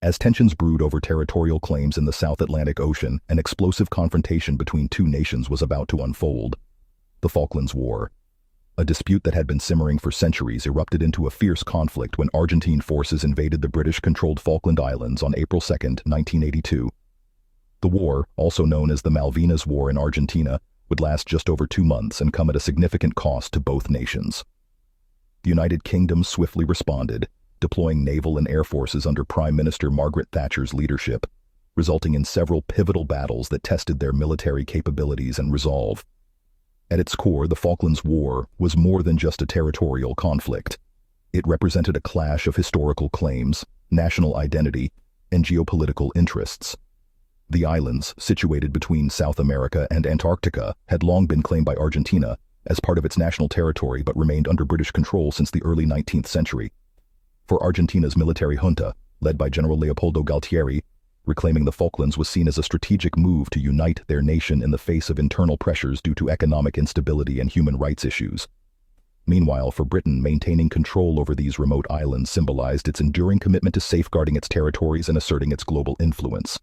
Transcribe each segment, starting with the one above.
As tensions brewed over territorial claims in the South Atlantic Ocean, an explosive confrontation between two nations was about to unfold. The Falklands War. A dispute that had been simmering for centuries erupted into a fierce conflict when Argentine forces invaded the British-controlled Falkland Islands on April 2, 1982. The war, also known as the Malvinas War in Argentina, would last just over 2 months and come at a significant cost to both nations. The United Kingdom swiftly responded, deploying naval and air forces under Prime Minister Margaret Thatcher's leadership, resulting in several pivotal battles that tested their military capabilities and resolve. At its core, the Falklands War was more than just a territorial conflict. It represented a clash of historical claims, national identity, and geopolitical interests. The islands, situated between South America and Antarctica, had long been claimed by Argentina as part of its national territory but remained under British control since the early 19th century. For Argentina's military junta, led by General Leopoldo Galtieri, reclaiming the Falklands was seen as a strategic move to unite their nation in the face of internal pressures due to economic instability and human rights issues. Meanwhile, for Britain, maintaining control over these remote islands symbolized its enduring commitment to safeguarding its territories and asserting its global influence.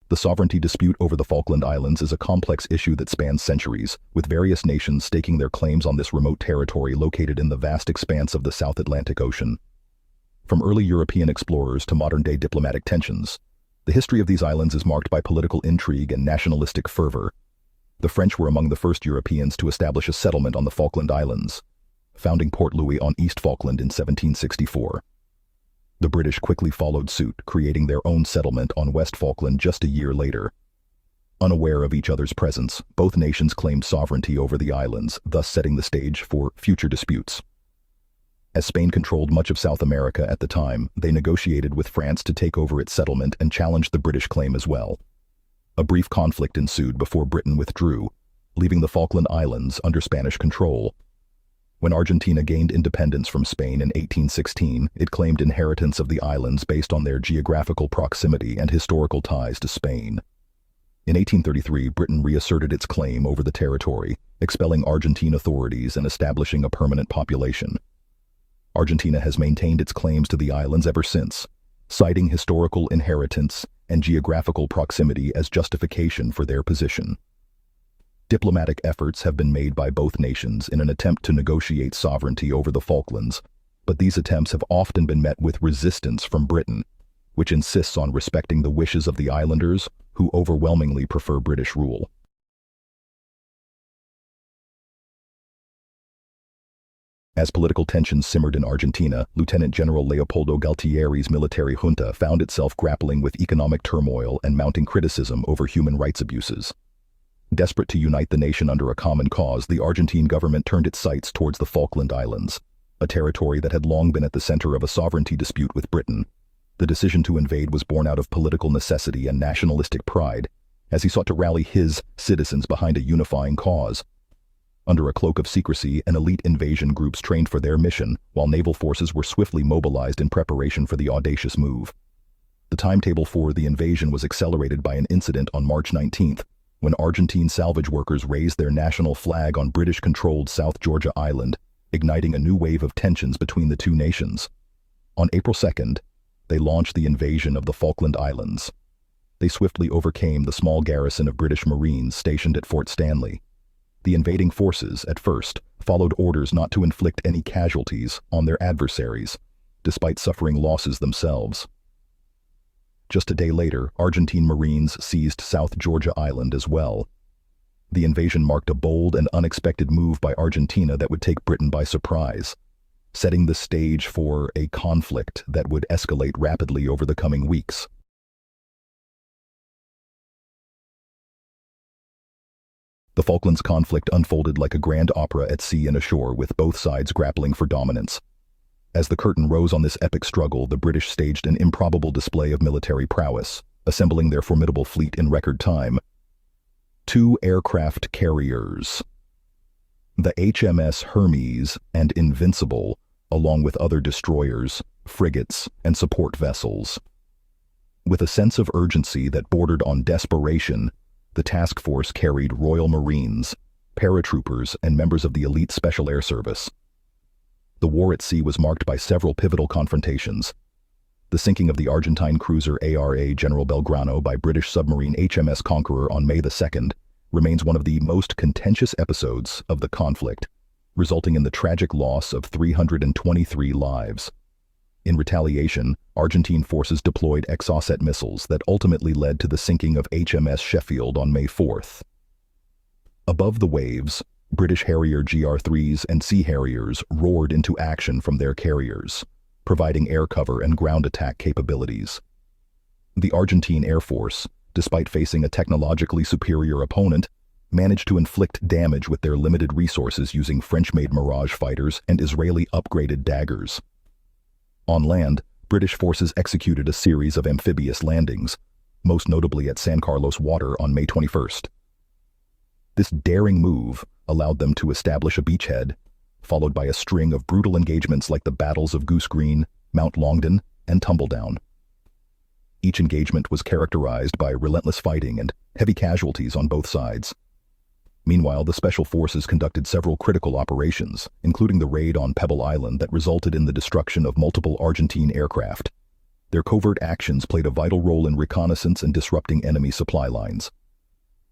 The sovereignty dispute over the Falkland Islands is a complex issue that spans centuries, with various nations staking their claims on this remote territory located in the vast expanse of the South Atlantic Ocean. From early European explorers to modern-day diplomatic tensions, the history of these islands is marked by political intrigue and nationalistic fervor. The French were among the first Europeans to establish a settlement on the Falkland Islands, founding Port Louis on East Falkland in 1764. The British quickly followed suit, creating their own settlement on West Falkland just a year later. Unaware of each other's presence, both nations claimed sovereignty over the islands, thus setting the stage for future disputes. As Spain controlled much of South America at the time, they negotiated with France to take over its settlement and challenged the British claim as well. A brief conflict ensued before Britain withdrew, leaving the Falkland Islands under Spanish control. When Argentina gained independence from Spain in 1816, it claimed inheritance of the islands based on their geographical proximity and historical ties to Spain. In 1833, Britain reasserted its claim over the territory, expelling Argentine authorities and establishing a permanent population. Argentina has maintained its claims to the islands ever since, citing historical inheritance and geographical proximity as justification for their position. Diplomatic efforts have been made by both nations in an attempt to negotiate sovereignty over the Falklands, but these attempts have often been met with resistance from Britain, which insists on respecting the wishes of the islanders, who overwhelmingly prefer British rule. As political tensions simmered in Argentina, Lieutenant General Leopoldo Galtieri's military junta found itself grappling with economic turmoil and mounting criticism over human rights abuses. Desperate to unite the nation under a common cause, the Argentine government turned its sights towards the Falkland Islands, a territory that had long been at the center of a sovereignty dispute with Britain. The decision to invade was born out of political necessity and nationalistic pride, as he sought to rally his citizens behind a unifying cause. Under a cloak of secrecy, an elite invasion groups trained for their mission, while naval forces were swiftly mobilized in preparation for the audacious move. The timetable for the invasion was accelerated by an incident on March 19th, when Argentine salvage workers raised their national flag on British-controlled South Georgia Island, igniting a new wave of tensions between the two nations. On April 2nd, they launched the invasion of the Falkland Islands. They swiftly overcame the small garrison of British Marines stationed at Fort Stanley. The invading forces, at first, followed orders not to inflict any casualties on their adversaries, despite suffering losses themselves. Just a day later, Argentine Marines seized South Georgia Island as well. The invasion marked a bold and unexpected move by Argentina that would take Britain by surprise, setting the stage for a conflict that would escalate rapidly over the coming weeks. The Falklands conflict unfolded like a grand opera at sea and ashore, with both sides grappling for dominance. As the curtain rose on this epic struggle, the British staged an improbable display of military prowess, assembling their formidable fleet in record time. 2 aircraft carriers, the HMS Hermes and Invincible, along with other destroyers, frigates, and support vessels. With a sense of urgency that bordered on desperation, the task force carried Royal Marines, paratroopers, and members of the elite Special Air Service. The war at sea was marked by several pivotal confrontations. The sinking of the Argentine cruiser ARA General Belgrano by British submarine HMS Conqueror on May the 2nd remains one of the most contentious episodes of the conflict, resulting in the tragic loss of 323 lives. In retaliation, Argentine forces deployed Exocet missiles that ultimately led to the sinking of HMS Sheffield on May 4th. Above the waves, British Harrier GR3s and Sea Harriers roared into action from their carriers, providing air cover and ground attack capabilities. The Argentine Air Force, despite facing a technologically superior opponent, managed to inflict damage with their limited resources using French-made Mirage fighters and Israeli-upgraded daggers. On land, British forces executed a series of amphibious landings, most notably at San Carlos Water on May 21st. This daring move allowed them to establish a beachhead, followed by a string of brutal engagements like the battles of Goose Green, Mount Longdon, and Tumbledown. Each engagement was characterized by relentless fighting and heavy casualties on both sides. Meanwhile, the Special Forces conducted several critical operations, including the raid on Pebble Island that resulted in the destruction of multiple Argentine aircraft. Their covert actions played a vital role in reconnaissance and disrupting enemy supply lines.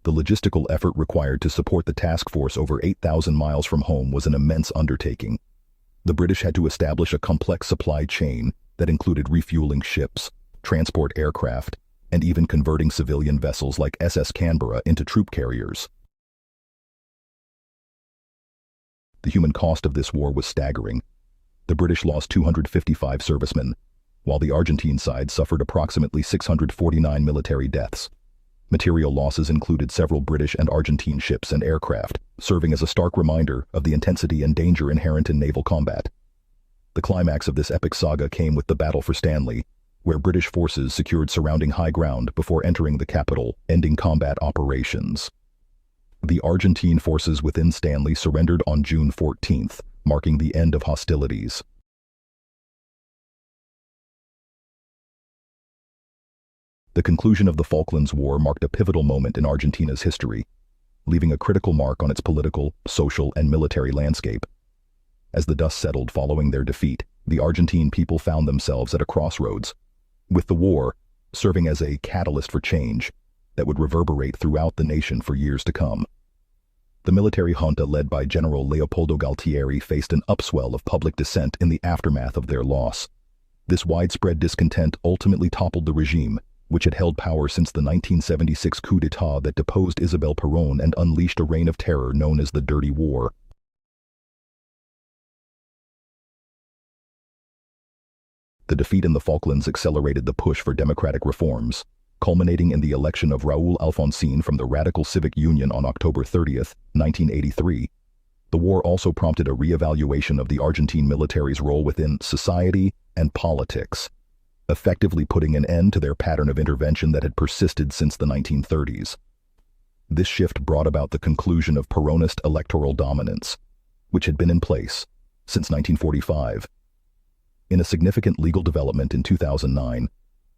The logistical effort required to support the task force over 8,000 miles from home was an immense undertaking. The British had to establish a complex supply chain that included refueling ships, transport aircraft, and even converting civilian vessels like SS Canberra into troop carriers. The human cost of this war was staggering. The British lost 255 servicemen, while the Argentine side suffered approximately 649 military deaths. Material losses included several British and Argentine ships and aircraft, serving as a stark reminder of the intensity and danger inherent in naval combat. The climax of this epic saga came with the Battle for Stanley, where British forces secured surrounding high ground before entering the capital, ending combat operations. The Argentine forces within Stanley surrendered on June 14th, marking the end of hostilities. The conclusion of the Falklands War marked a pivotal moment in Argentina's history, leaving a critical mark on its political, social, and military landscape. As the dust settled following their defeat, the Argentine people found themselves at a crossroads, with the war serving as a catalyst for change that would reverberate throughout the nation for years to come. The military junta led by General Leopoldo Galtieri faced an upswell of public dissent in the aftermath of their loss. This widespread discontent ultimately toppled the regime, which had held power since the 1976 coup d'etat that deposed Isabel Perón and unleashed a reign of terror known as the Dirty War. The defeat in the Falklands accelerated the push for democratic reforms, culminating in the election of Raúl Alfonsín from the Radical Civic Union on October 30, 1983. The war also prompted a re-evaluation of the Argentine military's role within society and politics, effectively putting an end to their pattern of intervention that had persisted since the 1930s. This shift brought about the conclusion of Peronist electoral dominance, which had been in place since 1945. In a significant legal development in 2009,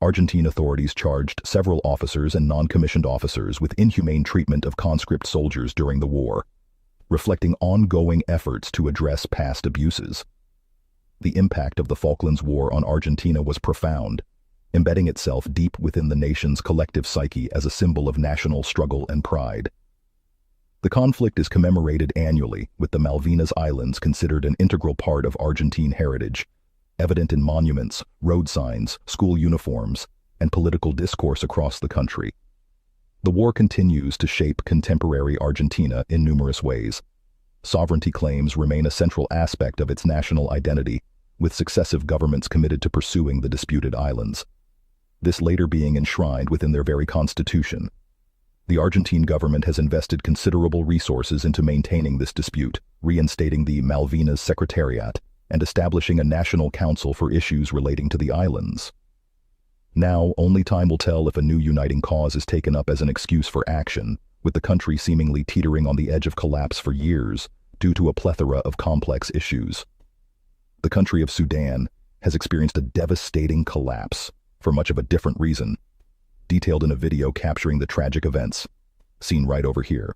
Argentine authorities charged several officers and non-commissioned officers with inhumane treatment of conscript soldiers during the war, reflecting ongoing efforts to address past abuses. The impact of the Falklands War on Argentina was profound, embedding itself deep within the nation's collective psyche as a symbol of national struggle and pride. The conflict is commemorated annually, with the Malvinas Islands considered an integral part of Argentine heritage, evident in monuments, road signs, school uniforms, and political discourse across the country. The war continues to shape contemporary Argentina in numerous ways. Sovereignty claims remain a central aspect of its national identity, with successive governments committed to pursuing the disputed islands, this later being enshrined within their very constitution. The Argentine government has invested considerable resources into maintaining this dispute, reinstating the Malvinas Secretariat, and establishing a national council for issues relating to the islands. Now, only time will tell if a new uniting cause is taken up as an excuse for action, with the country seemingly teetering on the edge of collapse for years due to a plethora of complex issues. The country of Sudan has experienced a devastating collapse for much of a different reason, detailed in a video capturing the tragic events, seen right over here.